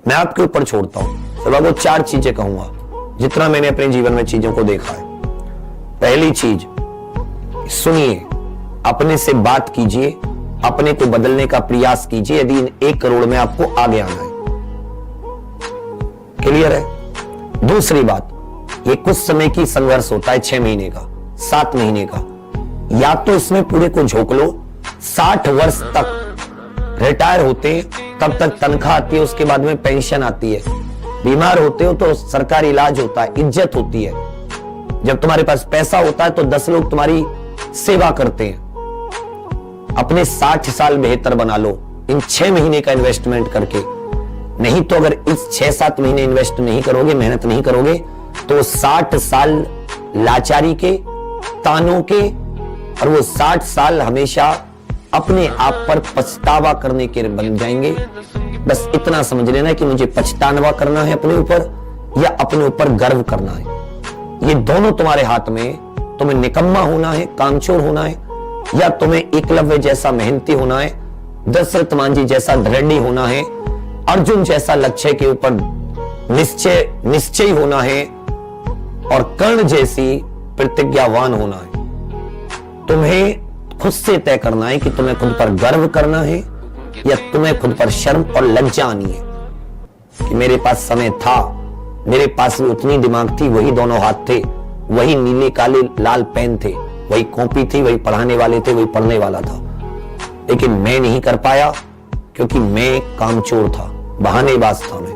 मैं आपके ऊपर छोड़ता हूं। सिर्फ वो 4 चीजें कहूंगा जितना मैंने अपने जीवन में चीजों को देखा है। पहली चीज, सुनिए, अपने से बात कीजिए, अपने को बदलने का प्रयास कीजिए यदि इन 1 करोड़ में आपको आगे आना है। क्लियर है? दूसरी बात, ये कुछ समय की संघर्ष होता है, 6 महीने का, 7 महीने का, या तो इसमें पूरे को झोंक लो। 60 वर्ष तक रिटायर होते हैं, तब तक तनख्वाह आती है, उसके बाद में पेंशन आती है। बीमार होते हो तो सरकारी इलाज होता है, इज्जत होती है। जब तुम्हारे पास पैसा होता है तो 10 लोग तुम्हारी सेवा करते हैं। अपने 60 साल बेहतर बना लो इन 6 महीने का इन्वेस्टमेंट करके। नहीं तो अगर इस 6-7 महीने इन्वेस्ट नहीं करोगे, मेहनत नहीं करोगे, तो 60 साल लाचारी के, तानों के, और वो 60 साल हमेशा अपने आप पर पछतावा करने के बन जाएंगे। बस इतना समझ लेना कि मुझे पछतावा करना है अपने ऊपर या अपने ऊपर गर्व करना है। ये दोनों तुम्हारे हाथ में। तुम्हें निकम्मा होना है, कामचोर होना है, या तुम्हें एकलव्य जैसा मेहनती होना है, दशरथ मांझी जैसा दृढ़ होना है, अर्जुन जैसा लक्ष्य के ऊपर निश्चय होना है, और कर्ण जैसी प्रतिज्ञावान होना है। तुम्हें खुद से तय करना है कि तुम्हें खुद पर गर्व करना है या तुम्हें खुद पर शर्म और लज्जा आनी है कि मेरे पास समय था, मेरे पास भी उतनी दिमाग थी, वही दोनों हाथ थे, वही नीले काले लाल पेन थे, वही कॉपी थी, वही पढ़ाने वाले थे, वही पढ़ने वाला था। लेकिन मैं नहीं कर पाया क्योंकि मैं कामचोर था, बहानेबाज था मैं।